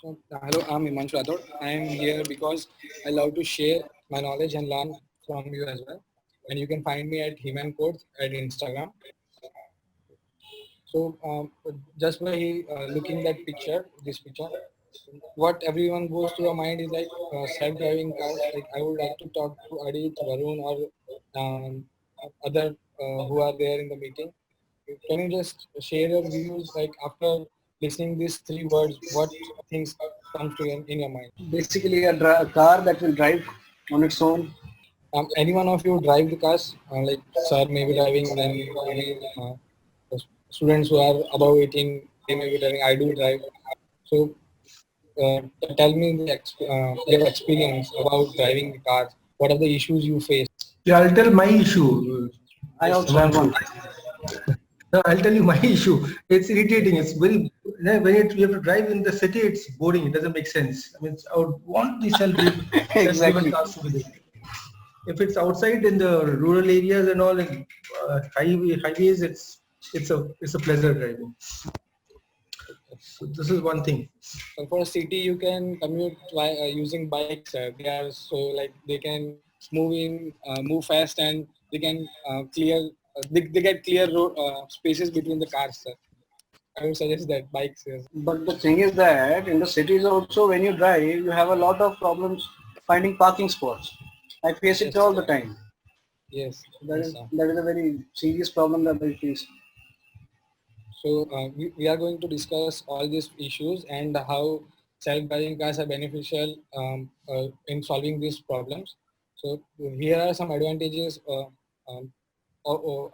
Hello, I'm Himanshu Rathod. I am here because I love to share my knowledge and learn from you as well. And you can find me at Himan Codes at Instagram. So just by looking that picture, this picture, what everyone goes to your mind is like self-driving cars. Like I would like to talk to Adit, Varun, or other who are there in the meeting. Can you just share your views like after listening these three words, what things comes to in your mind? Basically, a car that will drive on its own. Any one of you drive the cars? Like sir may be driving, then maybe students who are above 18, they may be driving. I do drive. So tell me your experience about driving the cars. What are the issues you face? Yeah, I'll tell my issue, I also have Himanshu. one. No, I'll tell you my issue. It's irritating. It's very when you have to drive in the city, it's boring. It doesn't make sense. I mean, I would want the self-driven Exactly. cars to be there. If it's outside in the rural areas and all, like highways, it's a pleasure driving. So this is one thing. For a city, you can commute by using bikes. They are so like they can move fast, and they can clear. They get clear road spaces between the cars. I would suggest that bikes. Yes. But the thing is that in the cities also, when you drive, you have a lot of problems finding parking spots. I face it Yes. all the time. Yes. That Yes. is that is a very serious problem that I face. So we are going to discuss all these issues and how self-driving cars are beneficial in solving these problems. So here are some advantages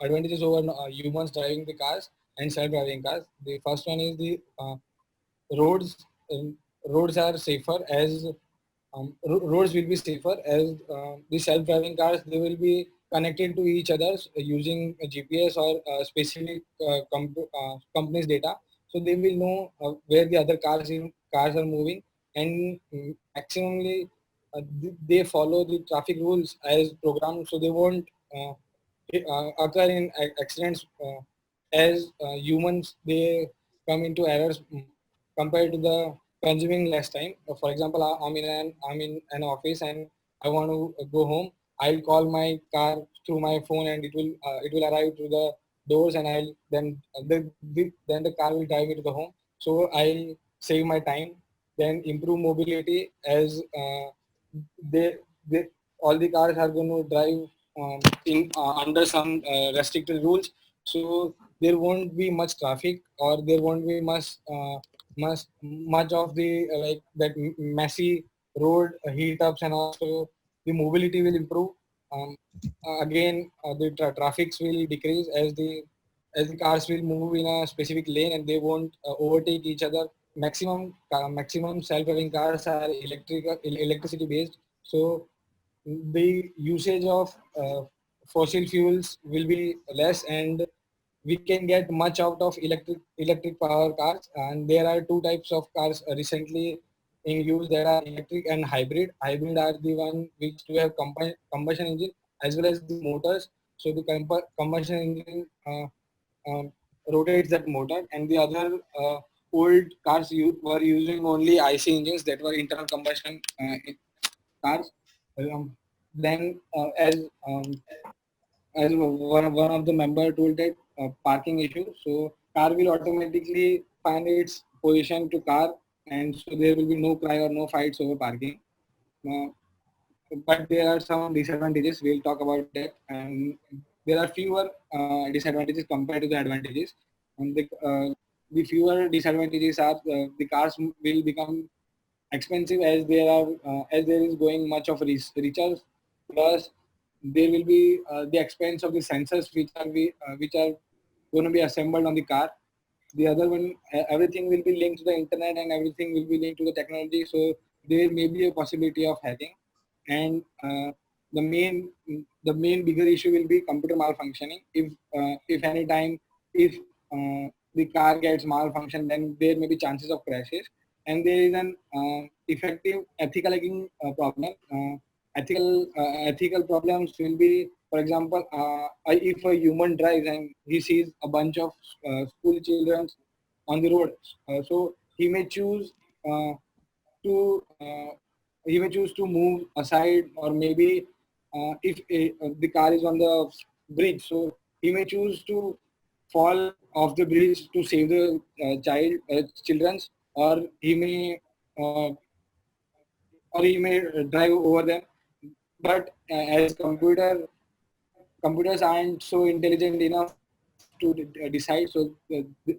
advantages over humans driving the cars and self-driving cars. The first one is the roads. Roads are safer as roads will be safer as the self-driving cars, they will be connected to each other using a GPS or specific company's data. So they will know where the other cars are moving, and maximally they follow the traffic rules as programmed, so they won't occur in accidents as humans. They come into errors compared to the consuming less time. For example, I'm in an office and I want to go home. I'll call my car through my phone and it will arrive to the doors, and I'll then the car will drive me to the home. So I'll save my time, then improve mobility as they, they all the cars are going to drive in under some restricted rules. So there won't be much traffic, or there won't be much of the like that messy road heat ups, and also the mobility will improve. Again, the traffics will decrease as the cars will move in a specific lane and they won't overtake each other. Maximum self-driving cars are electricity based, so the usage of fossil fuels will be less, and we can get much out of electric power cars. And there are two types of cars recently in use, that are electric and hybrid. Hybrid are the one which do have combustion engine as well as the motors. So the combustion engine rotates that motor, and the other old cars were using only IC engines, that were internal combustion cars. Um, then as one of the member told that parking issue, so car will automatically find its position to car, and so there will be no cry or no fights over parking. Uh, but there are some disadvantages. We'll talk about that, and there are fewer disadvantages compared to the advantages. And the fewer disadvantages are the cars will become expensive as as there is going much of recharge. Plus there will be the expense of the sensors which are going to be assembled on the car. The other one, everything will be linked to the internet and everything will be linked to the technology, so there may be a possibility of hacking. And the main bigger issue will be computer malfunctioning. If any time, if the car gets malfunction, then there may be chances of crashes. And there is an effective ethical hacking problem. Ethical problems will be, for example, if a human drives and he sees a bunch of school children on the road, so he may choose to move aside, or maybe if the car is on the bridge, so he may choose to fall off the bridge to save the children's, or he may uh, drive over them. But as computers aren't so intelligent enough to decide, so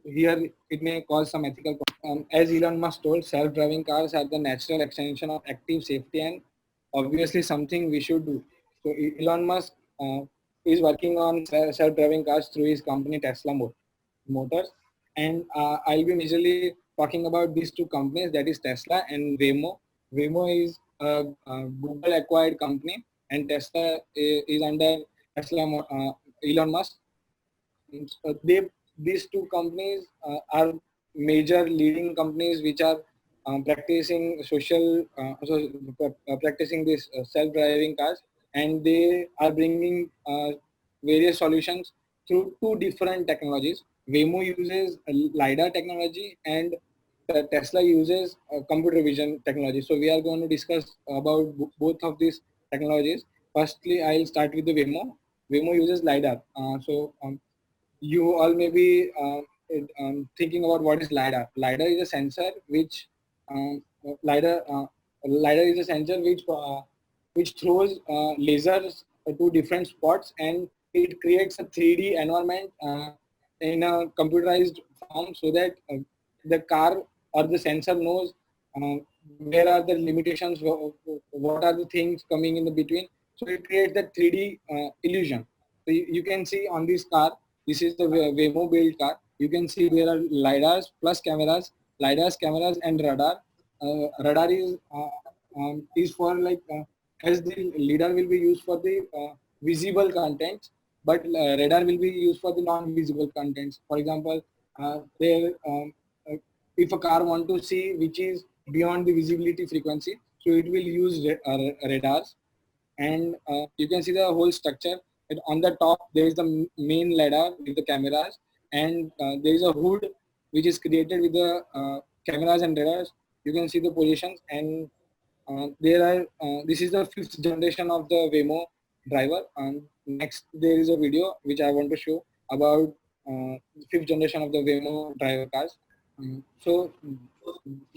here it may cause some ethical problems. As Elon Musk told, self-driving cars are the natural extension of active safety, and obviously something we should do. So Elon Musk is working on self-driving cars through his company Tesla Motors, and I'll be majorly talking about these two companies, that is Tesla and Waymo. Waymo is a Google acquired company, and Tesla is under Elon Musk. These two companies are major leading companies which are practicing this self-driving cars, and they are bringing various solutions through two different technologies. Waymo uses LiDAR technology, and Tesla uses computer vision technology. So we are going to discuss about both of these technologies. Firstly, I'll start with the Waymo. Waymo uses LiDAR. You all may be thinking about what is LiDAR. LiDAR is a sensor which LiDAR LiDAR is a sensor which throws lasers to different spots, and it creates a 3D environment in a computerized form, so that the car or the sensor knows where are the limitations, what are the things coming in the between. So it creates that 3D illusion. So you can see on this car, this is the Waymo built car. You can see there are LiDARs plus cameras, LiDARs, cameras, and radar. Radar is for like as the LiDAR will be used for the visible contents, but radar will be used for the non-visible contents. For example, if a car want to see which is beyond the visibility frequency, so it will use radars. And you can see the whole structure. And on the top there is the main LiDAR with the cameras, and there is a hood which is created with the cameras and radars. You can see the positions, and there are this is the fifth generation of the Waymo driver. And next there is a video which I want to show about fifth generation of the Waymo driver cars. So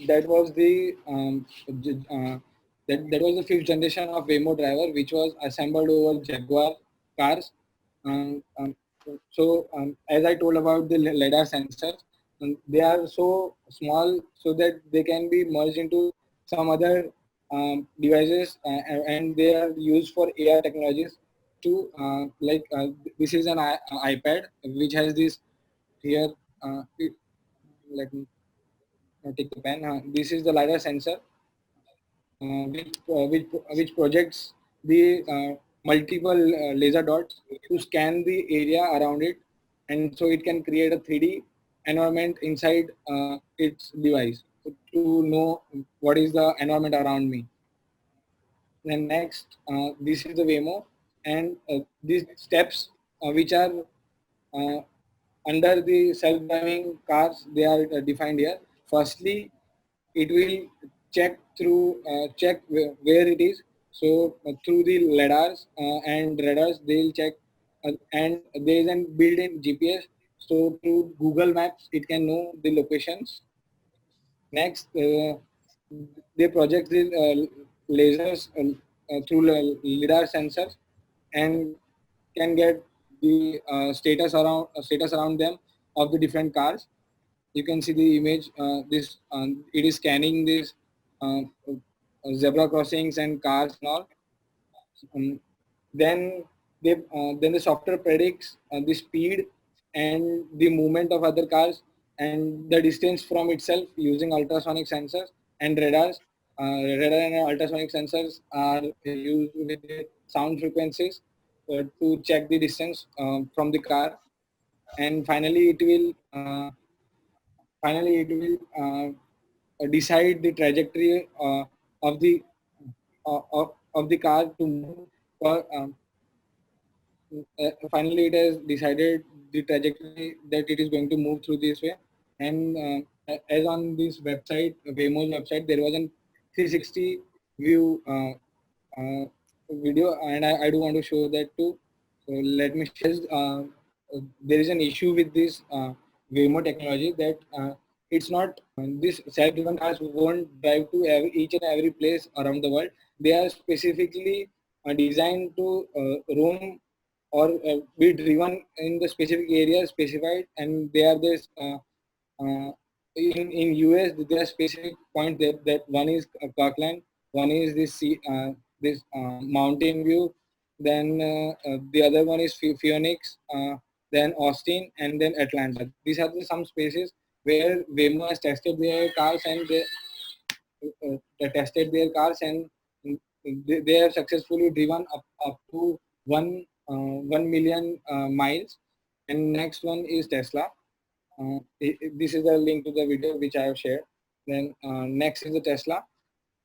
that was the that was the fifth generation of Waymo driver, which was assembled over Jaguar cars. As I told about the LiDAR sensors, they are so small so that they can be merged into some other devices, and they are used for AR technologies to this is an iPad which has this here. Let me take the pen. This is the LiDAR sensor which projects the multiple laser dots to scan the area around it, and so it can create a 3D environment inside its device to know what is the environment around me. Then next, this is the Waymo, and these steps which are uh, under the self-driving cars, they are defined here. Firstly, it will check where it is. So through the LiDARs and radars, they'll check, and there is a built-in GPS. So through Google Maps, it can know the locations. Next, they project the lasers through LiDAR sensors, and can get the status around them of the different cars. You can see the image. This it is scanning this zebra crossings and cars and all. Um, then then the software predicts the speed and the movement of other cars and the distance from itself using ultrasonic sensors and radars. Radar and ultrasonic sensors are used with the sound frequencies to check the distance from the car, and finally it will decide the trajectory of the car to move. For, finally, it has decided the trajectory that it is going to move through this way. And as on this website, Waymo's website, there was an 360 view video, and I do want to show that too. So let me share. There is an issue with this Waymo technology that it's not this self-driven cars won't drive to each and every place around the world. They are specifically designed to roam or be driven in the specific area specified, and they are this in US there are specific points that one is Parkland, one is this mountain view, then the other one is Phoenix, then Austin, and then Atlanta. These are some spaces where Waymo has tested their cars, and tested their cars, and they have successfully driven up to 1 million miles. And next one is Tesla. This is the link to the video which I have shared. Then next is the Tesla.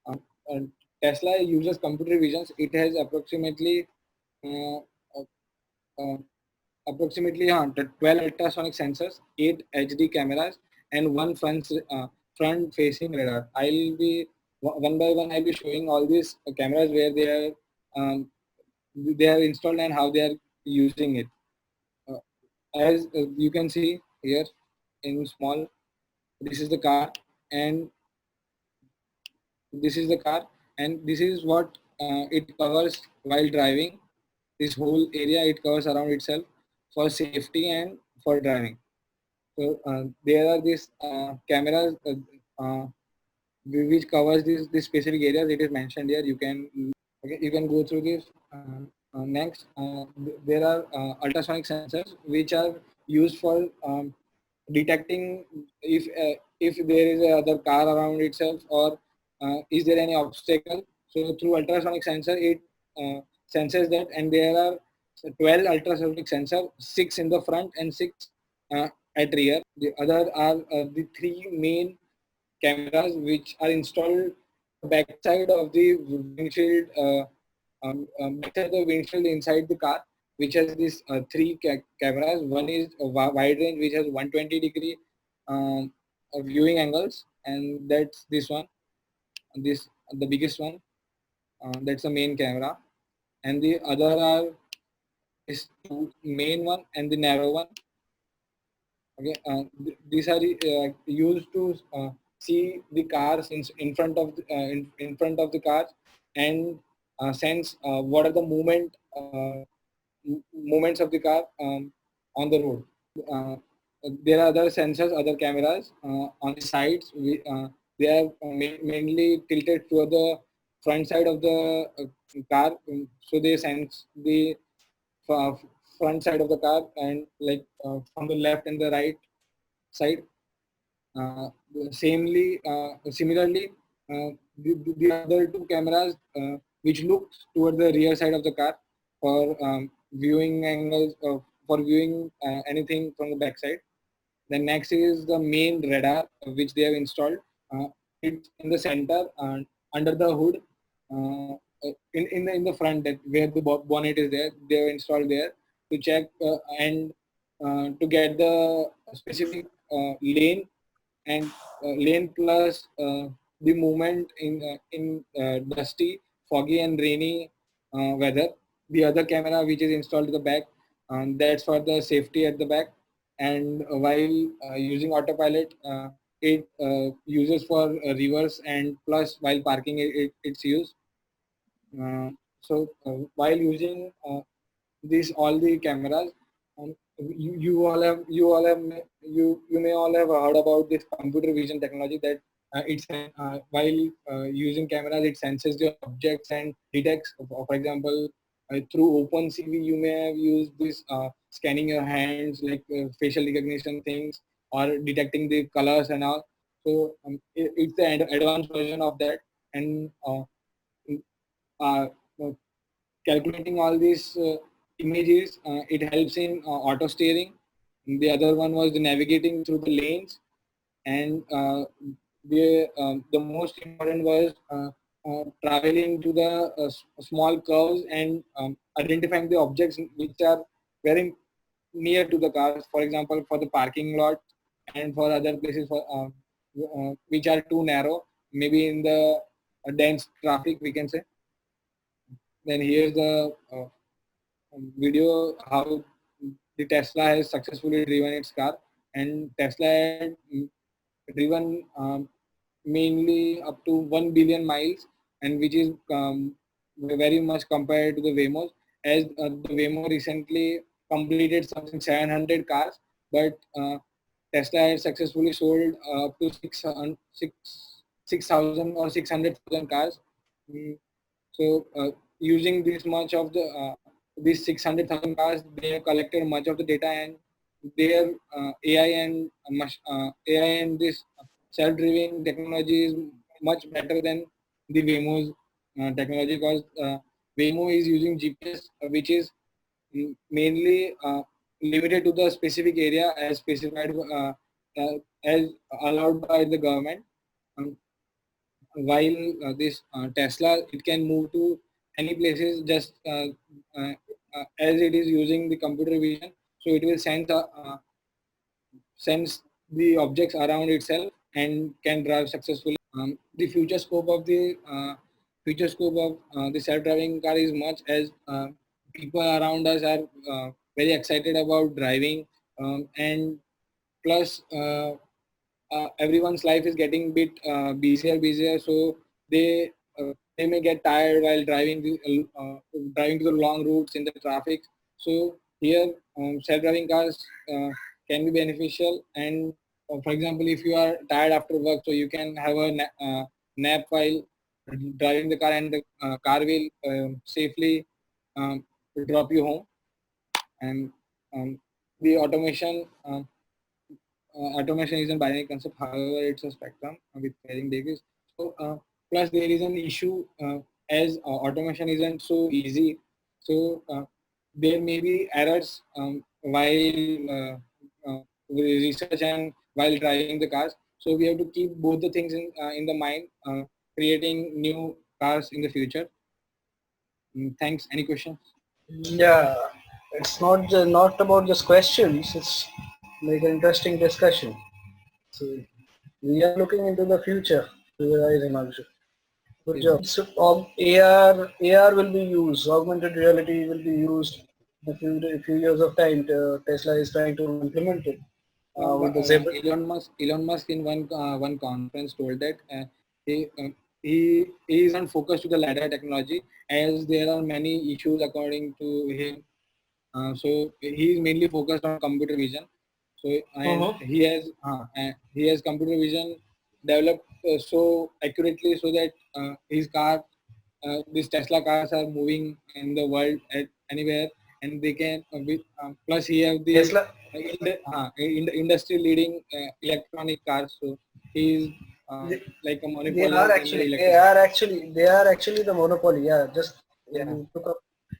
Uh, uh, Tesla uses computer visions. It has approximately uh, uh, uh, 12 ultrasonic sensors, 8 HD cameras, and one front facing radar. I'll be one by one. I'll be showing all these cameras where they are installed and how they are using it. As you can see here in small, this is the car, and this is the car, and this is what it covers while driving. This whole area it covers around itself for safety and for driving. So there are these cameras which covers this specific areas. It is mentioned here. You can go through this. Next, there are ultrasonic sensors which are used for detecting if there is a other car around itself, or is there any obstacle. So through ultrasonic sensor, it senses that, and there are 12 ultrasonic sensors, 6 in the front and 6 at rear. The other are the 3 main cameras which are installed backside of the windshield, backside of the windshield inside the car, which has these 3 cameras. One is a wide range, which has 120-degree viewing angles, and that's this one. This the biggest one. That's the main camera, and the other are is 2 main one and the narrow one. Okay, these are used to see the cars in front of in front of the cars, and sense what are the movements of the car on the road. Uh, there are other sensors, other cameras on the sides. They are mainly tilted toward the front side of the car, so they sense the uh, front side of the car, and like from the left and the right side. Uh, Similarly, the other 2 cameras which look toward the rear side of the car for viewing angles, for viewing anything from the back side. The next is the main radar which they have installed. It's in the center under the hood, in the front, that where the bonnet is there. They have installed there to check and to get the specific lane, and lane plus the movement in dusty, foggy, and rainy weather. The other camera which is installed at the back, that's for the safety at the back. And while using autopilot, it uses for reverse, and plus while parking it's used. While using these all the cameras, you may all have heard about this computer vision technology, that while using cameras, it senses the objects and detects. For example, through OpenCV, you may have used this scanning your hands, like facial recognition things, or detecting the colors and all. So it's the advanced version of that, and uh, uh, calculating all these images. It helps in auto steering. The other one was the navigating through the lanes, and the most important was traveling to the small curves, and identifying the objects which are very near to the cars. For example, for the parking lot, and for other places which are too narrow, maybe in the dense traffic, we can say. Then here's the video how the Tesla has successfully driven its car, and Tesla had driven mainly up to 1 billion miles, and which is very much compared to the Waymo, as the Waymo recently completed something 700 cars, but Tesla had successfully sold up to 6,000 or 600,000 cars. Mm, So using this much of the these 600,000 cars, they have collected much of the data, and their AI and this self-driving technology is much better than the Waymo's technology, because Waymo is using GPS, which is mainly limited to the specific area as specified as allowed by the government. Um, while this Tesla, it can move to any places just as it is using the computer vision, so it will sense the objects around itself and can drive successfully. The future scope of the self-driving car is much as people around us are very excited about driving, and plus everyone's life is getting bit busier, so they may get tired while driving to the long routes in the traffic. So here, self-driving cars can be beneficial, and for example, if you are tired after work, so you can have a nap while driving the car, and the car will safely um, drop you home. And the automation is a binary concept, however, it's a spectrum with varying degrees. So, plus there is an issue as automation isn't so easy. So, there may be errors while research and while driving the cars. So, we have to keep both the things in the mind, creating new cars in the future. Thanks. Any questions? Yeah, it's not about just questions. It's like an interesting discussion. So we are looking into the future. Right, Himanshu. Good job. So AR will be used. Augmented reality will be used in a few years of time. Tesla is trying to implement it with the Zebra. Elon Musk in one conference told that he he isn't focused to the ladder technology, as there are many issues according to him. So he is mainly focused on computer vision. So and he has computer vision developed so accurately, so that his car, these Tesla cars are moving in the world at anywhere, and they can plus he have the Tesla. industry leading electronic cars. So he is like a They monopoly are in the actually, electronic. they are actually the monopoly. Yeah, just Yeah.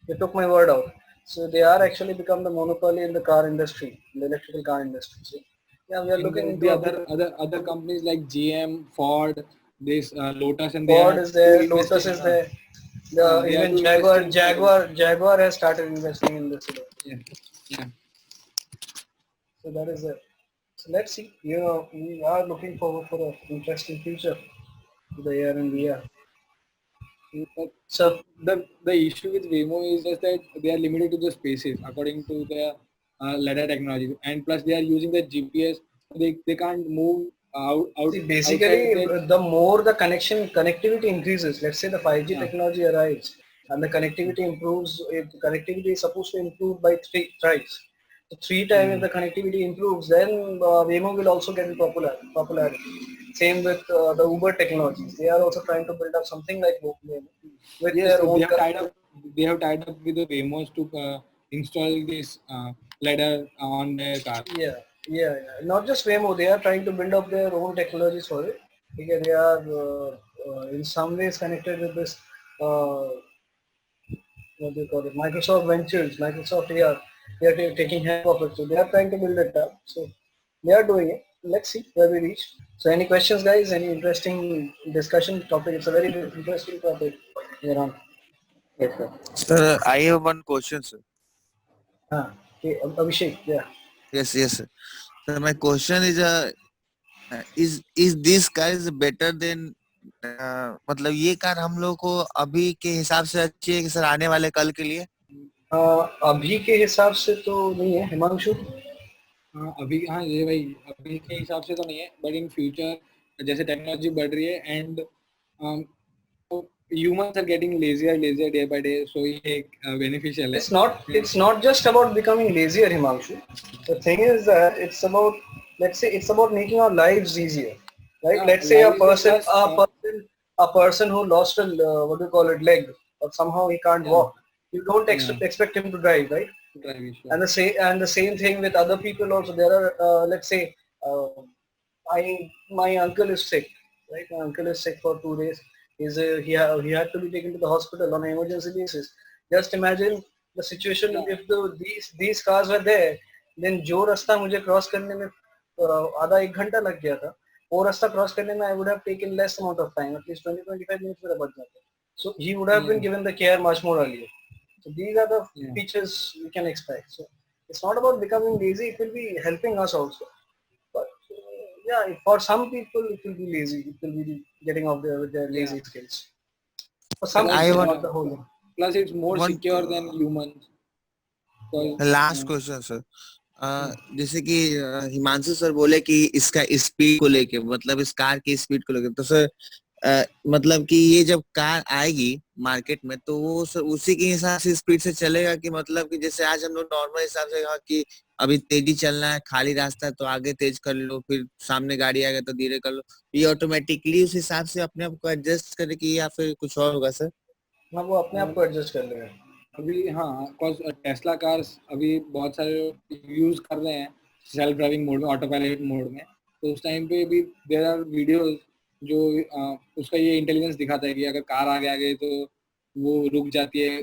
you took my word out. So they are actually become the monopoly in the car industry, the electrical car industry. So, yeah, we are And looking the into other companies like GM, Ford, this Lotus, and they Ford are is too there, Lotus invested. is there. They are Even too invested. Jaguar has started investing in this. Yeah, yeah. So that is it. So let's see. You know, we are looking forward for an interesting future with the AR and VR. But So the issue with Waymo is just that they are limited to the spaces according to the ladder technology, and plus they are using the GPS. They can't move see, outside basically, that. the more the connectivity increases, let's say the 5G Yeah, technology arrives and the connectivity improves, if the connectivity is supposed to improve by three times. So three times if the connectivity improves, then Waymo will also get popularity. Same with the Uber technologies. They are also trying to build up something like Waymo with yes. their So own. they have tied up with the Waymos to install this ladder on their car. Yeah. Not just Waymo, they are trying to build up their own technologies for it. Okay, they are in some ways connected with this, what do you call it, Microsoft Ventures, Microsoft AR. They are taking help of it. So they are trying to build it up. So they are doing it. Let's see where we reach. So any questions, guys? Any interesting discussion topic? It's a very interesting topic. Around. Yes, sir. Sir, I have one question, sir. Okay, Abhishek, yeah. Yes, yes, sir. So my question is this car is better than मतलब ये car हम लोग को अभी के हिसाब से अच्छी है कि सर आने वाले कल के लिए? अभी के हिसाब से तो नहीं है हिमांशु। हाँ अभी, हाँ ये भाई अभी के हिसाब से तो नहीं है, बट इन फ्यूचर जैसे टेक्नोलॉजी बढ़ रही है and humans are getting lazier day by day, so ये beneficial है. It's not just about becoming lazier, Himanshu. The thing is that it's about making our lives easier, right? Let's say a person who lost what do you call it, leg, or somehow he can't walk. You don't expect him to drive, right? Driving, sure. And the same thing with other people also. There are let's say my uncle is sick, right? My uncle is sick for 2 days. He had to be taken to the hospital on an emergency basis. Just imagine the situation if these cars were there, then जो रास्ता मुझे cross करने में आधा एक घंटा लग गया था, वो रास्ता क्रॉस करने में I would have taken less amount of time, at least 20-25 minutes मेरा बच जाता. So he would have been given the care much more earlier. So these are the features we can expect. So it's not about becoming lazy; it will be helping us also. But yeah, for some people it will be lazy. It will be getting off with their lazy skills. For some people, not the whole. Plus, it's more secure than humans. Last question sir, जैसे कि Himanshu sir बोले कि इसका speed को लेके, मतलब इस car की स्पीड को लेके, तो सर मतलब कि ये जब कार आएगी मार्केट में तो वो सर उसी के हिसाब से स्पीड से चलेगा कि मतलब कि जैसे आज हम लोग नॉर्मल हिसाब से कहा कि अभी तेजी चलना है, खाली रास्ता है तो आगे तेज कर लो, फिर सामने गाड़ी आ गई तो धीरे कर लो, ये ऑटोमेटिकली उस हिसाब से अपने आप को एडजस्ट करेगी या फिर कुछ और होगा सर? हाँ, वो अपने आप को एडजस्ट कर लेगा अभी. हाँ, बिकॉज टेस्ला कार्स अभी बहुत सारे यूज कर रहे हैं सेल्फ ड्राइविंग मोड में, ऑटो पायलट मोड में. तो उस टाइम पे भी देयर आर वीडियोस जो उसका ये इंटेलिजेंस दिखाता है कि अगर कार आगे आ गई तो वो रुक जाती है.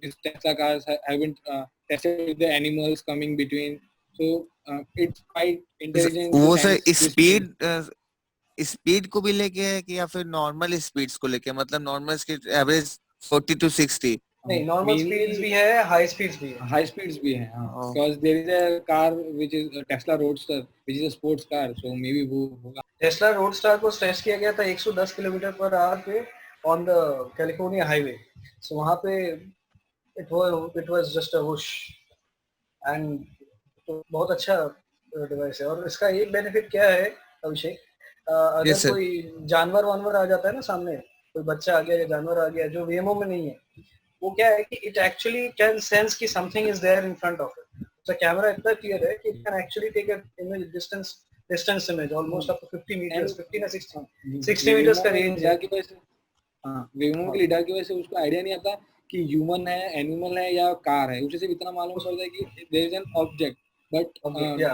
Tesla cars haven't tested with the animals coming between, so it's quite intelligent. वो सर स्पीड को भी लेके है कि या फिर नॉर्मल स्पीड्स को लेके, मतलब नॉर्मल स्पीड एवरेज 40 to 60? नहीं, नॉर्मल स्पीड्स भी है, हाई स्पीड्स भी है. हाई स्पीड्स भी है, हाँ, because there is a car which is Tesla roadster which is a sports car, so maybe वो होगा. टेस्ला रोडस्टर को टेस्ट किया गया था 110 किलोमीटर पर आवर पे ऑन द कैलिफोर्निया हाईवे. सो वहां पे it was just a whoosh and तो बहुत अच्छा डिवाइस है. और इसका एक बेनिफिट क्या है अभिषेक, अगर कोई जानवर वानवर आ जाता है ना सामने, कोई बच्चा आ गया या जानवर आ गया जो वीएमओ में नहीं है, वो क्या है कि इट एक्चुअली कैन सेंस कि something is there in front of it. उसका कैमरा इतना क्लियर है कि it can actually take a image distance image almost up to 50 metres, 50 ना 60 मीटर्स का रेंज है. हाँ, वीएमओ के लीडर की वजह से उसको आइडिया नहीं आता कि ह्यूमन है, एनिमल है या कार है. उसे सिर्फ इतना मालूम पड़ता है कि there is an object. But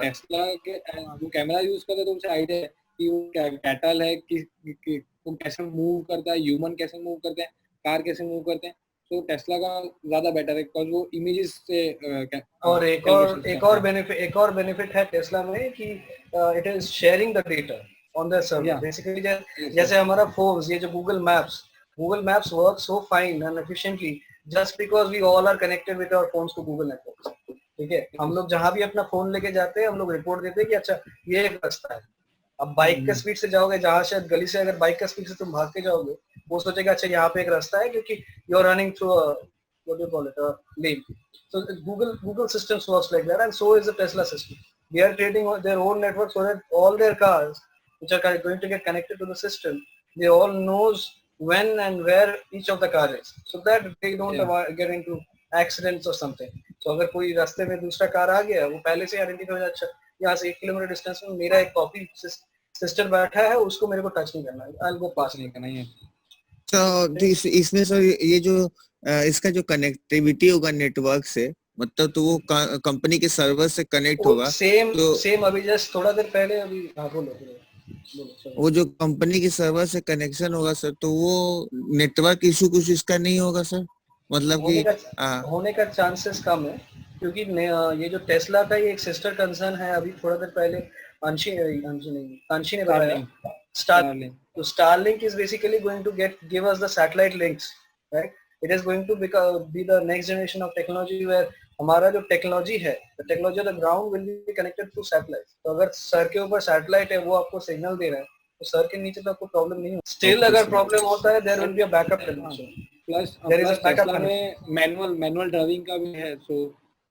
Tesla के वो कैमरा यूज करता है तो उसे आइडिया है कि वो कैटल है कि वो कैसे मूव करता है, ह्यूमन कैसे मूव करते हैं, कार कैसे मूव करते हैं. तो टेस्ला का ज्यादा बेटर है बिकॉज़ वो इमेजेस से. और एक और बेनिफिट है टेस्ला में कि it is sharing the data on the server. Basically जैसे हमारा फोन्स, ये जो Google maps work so fine and efficiently just because we all are connected with our phones to Google network. ठीक है, हम लोग जहां भी अपना फोन लेके जाते हैं हम लोग रिपोर्ट देते हैं कि अच्छा ये एक रास्ता है. अब बाइक के स्पीड से जाओगे, जहां से गली से अगर बाइक का स्पीड से तुम भाग के जाओगे, वो सोचेगा अच्छा यहाँ पे एक रास्ता है क्योंकि you are running through what do you call it, lane. So Google systems works like that, and so is the Tesla system. They are creating their own network so that all their cars, which are going to get connected to the system, they all knows when and where each of the car is, so that they don't get into accidents or something. So अगर कोई रास्ते में दूसरा car आ गया, वो पहले से identify हो जाए, अच्छा यहाँ से 1 किलोमीटर डिस्टेंस में मेरा एक कॉपी सिस्टर बैठा है, उसको मेरे को टच नहीं करना है, आई विल गो पास नहीं करना है. तो इसमें सर ये जो इसका जो कनेक्टिविटी होगा नेटवर्क से, मतलब तो वो कंपनी के सर्वर से कनेक्ट होगा. सेम अभी जस्ट थोड़ा देर पहले अभी बोलो वो जो कंपनी के सर्वर से कनेक्शन होगा सर, तो वो नेटवर्क इशू कुछ इसका नहीं होगा सर? मतलब कि होने का चांसेस कम है क्योंकि ये जो टेस्ला का ये एक सिस्टर कंसर्न है. अभी थोड़ा देर पहले अंशी ने बताया Starlink. So Starlink is basically going to give us the satellite links, right? It is going to be the next generation of technology where हमारा जो टेक्नोलॉजी है, the technology of the ground will be connected to satellites. तो अगर sir के ऊपर satellite है, वो आपको सिग्नल दे रहा है तो सर के नीचे तो आपको प्रॉब्लम नहीं हो. स्टिल अगर प्रॉब्लम होता है there will be a backup condition. Plus There is a backup Tesla में मैनुअल ड्राइविंग का भी है, सो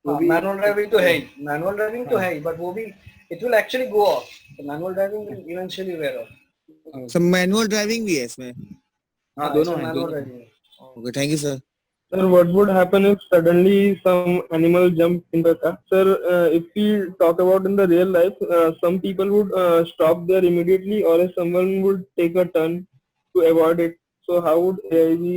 मैनुअल ड्राइविंग तो है ही, मैनुअल ड्राइविंग तो है ही, बट वो भी it will actually go off. Manual driving will eventually wear off. सब मैनुअल ड्राइविंग भी है इसमें. हाँ दोनों हैं, मैनुअल दोनों. Driving. Okay, thank you sir. Sir, what would happen if suddenly some animal jumped in the car? Sir, if we talk about in the real life, some people would stop there immediately, or if someone would take a turn to avoid it. So how would AI be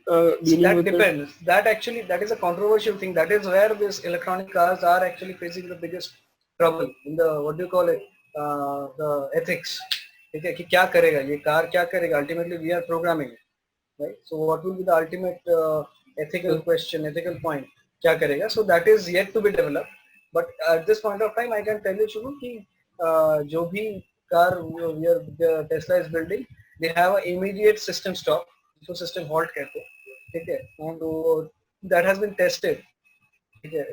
dealing That with it? depends. That is a controversial thing. That is where these electronic cars are actually facing the biggest trouble in the what do you call it, the ethics. ठीक है कि क्या करेगा ये car, क्या करेगा. Ultimately we are programming it, right? So what will be the ultimate ethical question, ethical point, क्या करेगा? So that is yet to be developed. But at this point of time, I can tell you शुरू कि जो भी car Tesla is building, they have an immediate system stop, जो system halt कहते हैं, ठीक है. तो that has been tested, ठीक है,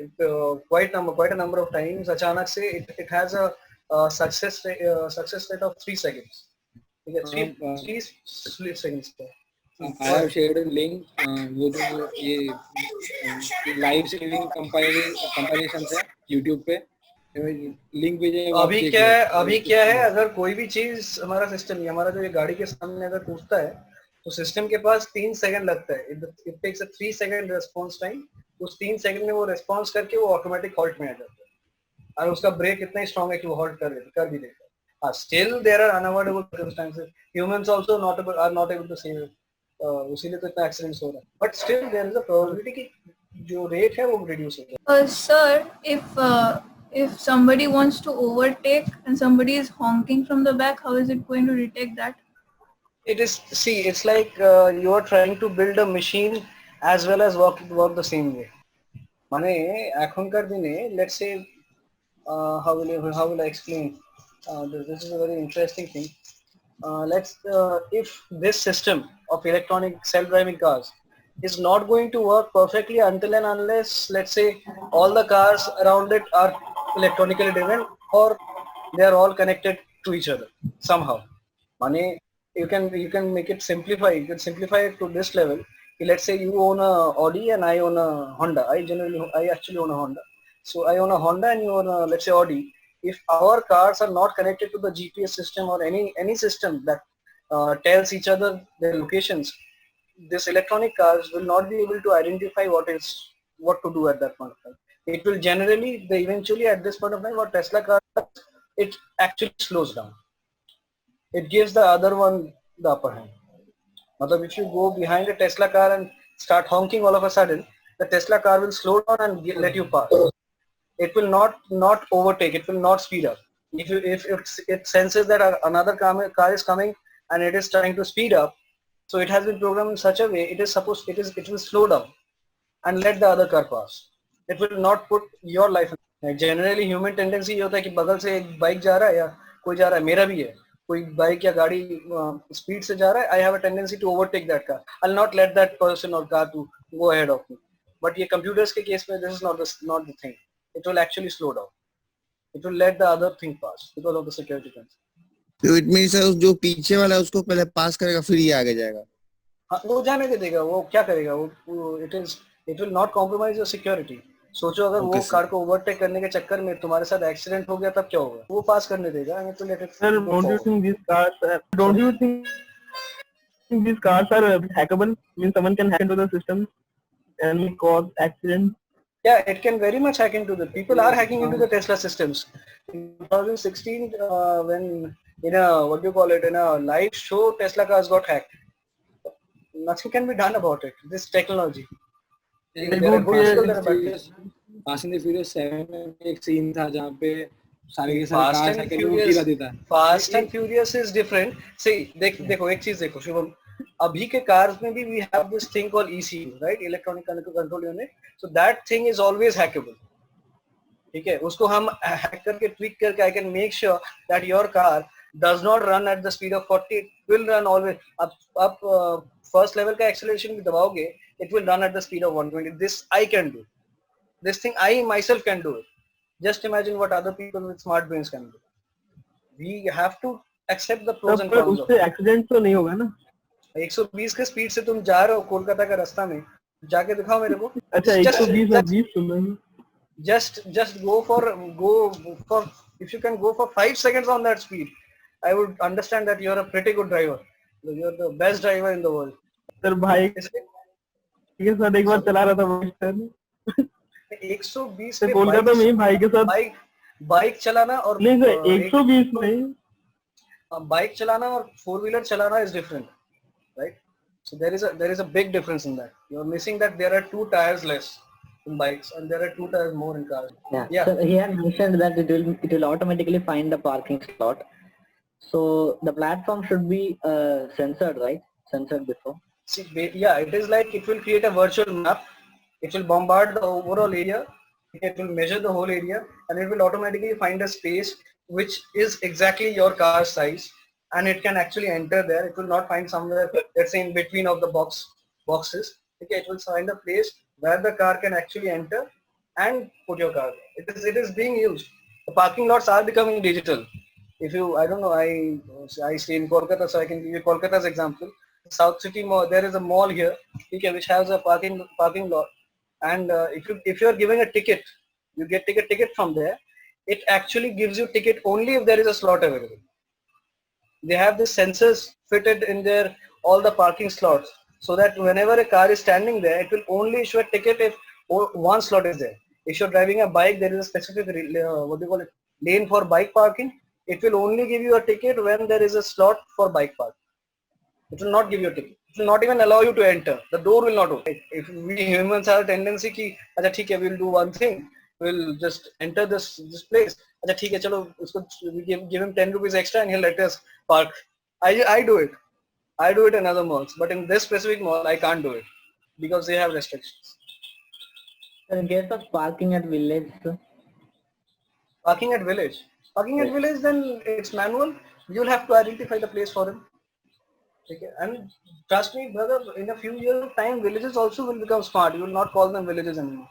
quite a number of times. अचानक से it has a success rate of 3 seconds, ठीक है, 3 split seconds पे. I have shared a link. वो जो ये लाइव स्ट्रीमिंग कंपाइलेशन है YouTube पे, लिंक भेजे. अभी क्या है अगर कोई भी चीज हमारा सिस्टम या हमारा जो ये गाड़ी के सामने अगर टूटता है तो सिस्टम के पास 3 सेकंड लगता है. It takes a 3 second response time. उस 3 सेकंड में वो रिस्पांस करके वो ऑटोमेटिक हॉल्ट में आ जाता है, और उसका ब्रेक इतना ही स्ट्रांग है कि वो हॉल्ट कर भी देता है. Still there are unavoidable circumstances. Humans also are not able to save. उसीलिए तो इतना एक्सीडेंट्स हो रहा है. But still there is a probability कि जो रेट है वो रिड्यूस हो जाए. Sir, if somebody wants to overtake and somebody is honking from the back, how is it going to detect that? It is, see, it's like you are trying to build a machine as well as work the same way. মানে এখনকার দিনে, let's say, how will I explain? This is a very interesting thing. If this system of electronic self-driving cars is not going to work perfectly until and unless, let's say, all the cars around it are electronically driven, or they are all connected to each other somehow. Money, you can make it simplify. You can simplify it to this level. Let's say you own a Audi and I own a Honda. I actually own a Honda. So I own a Honda and you own a, let's say, Audi. If our cars are not connected to the GPS system or any system that tells each other their locations, this electronic cars will not be able to identify what to do at that point of time. It will generally, eventually at this point of time, what Tesla car does, it actually slows down. It gives the other one the upper hand. If you go behind a Tesla car and start honking all of a sudden, the Tesla car will slow down and let you pass. It will not overtake. It will not speed up. If it senses that another car is coming and it is trying to speed up, so it has been programmed in such a way it will slow down and let the other car pass. It will not put your life in. Generally human tendency ये होता है कि बगल से एक bike जा रहा है या कोई जा रहा है, मेरा भी है, कोई बाइक या गाड़ी स्पीड से जा रहा है, I have a tendency to overtake that car. I'll not let that person or car to go ahead of me. But ये computers के केस में this is not the thing. It will actually slow down. It will let the other thing pass because of the security concerns. So it means जो पीछे वाला है उसको पहले पास करेगा फिर ये आगे जाएगा. हाँ, वो जाने दे देगा. वो क्या करेगा? वो it will not compromise your security. सोचो अगर वो कार को ओवरटेक करने के चक्कर में तुम्हारे साथ एक्सीडेंट हो गया तब क्या होगा? वो पास करने देगा. Sir, don't you think these cars are hackable? I mean, someone can hack into the system and cause accidents. Yeah, it can very much hack into the. People are hacking into the Tesla systems. In 2016, when in a live show, Tesla cars got hacked. Nothing can be done about it. This technology. Fast and the Furious 7 में एक scene था जहाँ पे सारे के सारे cars आके लोगों को गिरा देता है. Fast and Furious is different. See, देखो एक चीज देखो शुभम, अभी के कार्स में भी we have this thing called ECU, right? Electronic Control Unit. So that thing is always hackable. ठीक है, उसको हम hack करके tweak करके I can make sure that your car does not run at the speed of 40. It will run always up first level का acceleration भी दबाओगे, it will run at the speed of 120. This I can do. This thing I myself can do it. Just imagine what other people with smart brains can do. We have to accept the pros and पर cons of उससे it. Accident तो नहीं होगा ना? 120 के speed से तुम जा रहे हो कोलकाता का रास्ता में, जाके दिखाओ मेरे को. अच्छा, 120 और 20 सुन रहे हैं. Just go for if you can go for 5 seconds on that speed, I would understand that you're a pretty good driver. You're the best driver in the world. Sir भाई इसलिए के साथ एक बार चला रहा था बाइक सर. 120 सर पे कोलकाता में ही भाई के साथ. बाइक चलाना और नहीं सर, 120 नहीं. बाइक चलाना और 4-wheeler चलाना is different, right? So there is a big difference in that. You're missing that there are 2 tires less in bikes and there are 2 tires more in cars. Yeah. So he had mentioned that it will automatically find the parking slot. So the platform should be censored, right? Censored before. See, yeah, it is like it will create a virtual map. It will bombard the overall area. It will measure the whole area and it will automatically find a space which is exactly your car size, and it can actually enter there. It will not find somewhere, let's say in between of the boxes. Okay, it will find a place where the car can actually enter and put your car. It is being used. The parking lots are becoming digital. If you, I don't know, I stay in Kolkata, so I can give you Kolkata's example. South City Mall, there is a mall here, okay, which has a parking lot, and if you are giving a ticket, you get ticket from there. It actually gives you ticket only if there is a slot available. They have the sensors fitted in their all the parking slots, so that whenever a car is standing there, it will only issue a ticket if one slot is there. If you're driving a bike, there is a specific lane for bike parking. It will only give you a ticket when there is a slot for bike park. It will not give you a ticket. It will not even allow you to enter. The door will not open. If we humans have a tendency ki, acha theek hai, we'll do one thing. We'll just enter this place. Acha theek hai, chalo, we give him 10 rupees extra and he'll let us park. I do it. I do it in other malls. But in this specific mall, I can't do it because they have restrictions. In case of parking at village, Parking at village, then it's manual. You'll have to identify the place for him. Okay. And trust me, brother, in a few years of time, villages also will become smart. You will not call them villages anymore.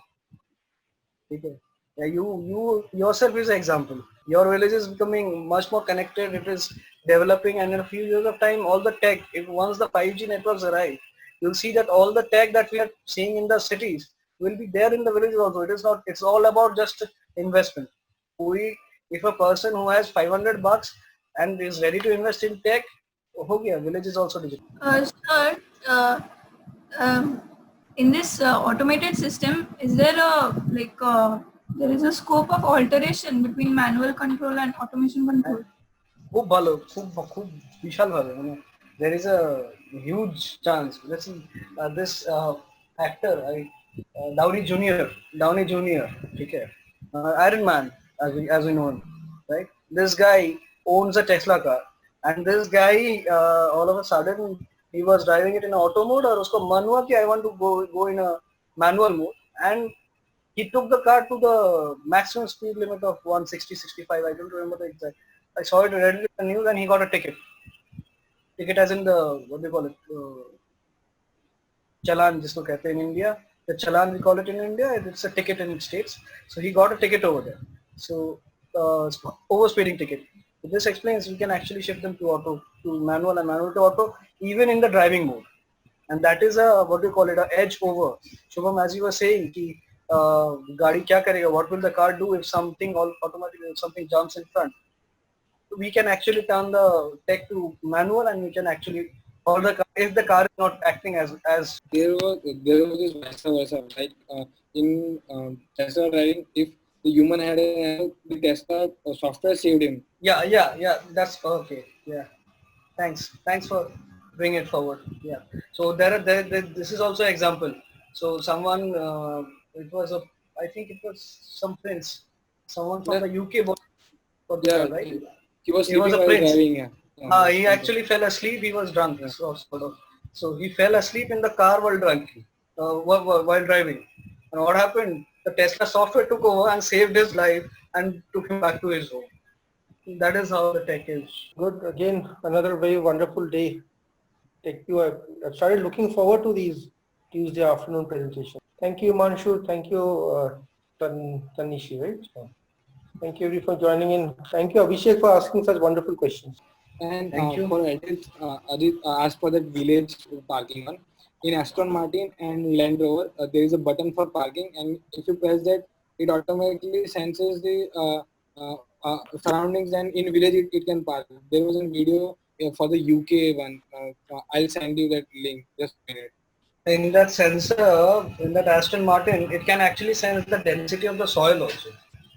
Okay. Yeah, you yourself is an example. Your village is becoming much more connected. It is developing, and in a few years of time, all the tech, once the 5G networks arrive, you'll see that all the tech that we are seeing in the cities will be there in the villages also. It is not. It's all about just investment. If a person who has $500 and is ready to invest in tech, village is also digital. Sir, in this automated system, is there there is a scope of alteration between manual control and automation control? There is a huge chance. Let's see, this actor, Downey Jr., okay, Iron Man, as we know him, right? This guy owns a Tesla car, and this guy all of a sudden he was driving it in auto mode, or usko man hua ki I want to go in a manual mode, and he took the car to the maximum speed limit of 160, 65. I don't remember the exact. I saw it read in the news, and he got a ticket. Ticket as in the, what do you call it? Challan, jisko kehte in India. The challan, we call it in India. It's a ticket in States. So he got a ticket over there. So overspeeding ticket. So this explains we can actually shift them to manual and manual to auto, even in the driving mode. And that is a, what do you call it, a edge over. Shubham, as you were saying, ki, gaadi kya karega? What will the car do if something automatically, if something jumps in front? We can actually turn the tech to manual, and we can actually hold the car if the car is not acting as. There was this vice versa, like in Tesla driving, if the human had the Tesla software saved him. Yeah. That's okay. Yeah. Thanks for bringing it forward. Yeah. So this is also an example. So someone, I think it was some prince, someone from the UK, right? He was a prince. Driving, yeah. He actually fell asleep. He was drunk. Yeah. So he fell asleep in the car while drunk, while driving. And what happened? The Tesla software took over and saved his life and took him back to his home. That is how the tech is. Good. Again, another very wonderful day. I've started looking forward to these Tuesday afternoon presentations. Thank you, Manshu. Thank you, Tanishi, right? So, thank you everyone for joining in. Thank you, Abhishek, for asking such wonderful questions. And Thank you. for Adit asked for that village parking one. In Aston Martin and Land Rover, there is a button for parking, and if you press that, it automatically senses the surroundings, and in village it can park. There was a video for the UK one. I'll send you that link. Just a minute. In that sensor, in that Aston Martin, it can actually sense the density of the soil also.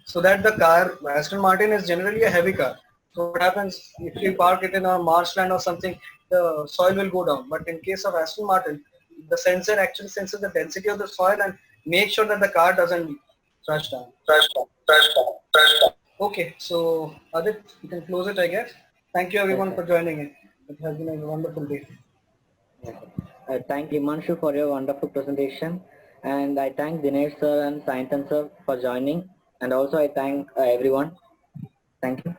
So that the car, Aston Martin is generally a heavy car. So what happens if you park it in a marshland or something, the soil will go down. But in case of Aston Martin, the sensor actually senses the density of the soil and make sure that the car doesn't crash down. Okay, so Adit, you can close it, I guess. Thank you everyone for joining in. It has been a wonderful day. I thank Himanshu for your wonderful presentation, and I thank Dinesh sir and Sayantan sir for joining, and also I thank everyone. Thank you.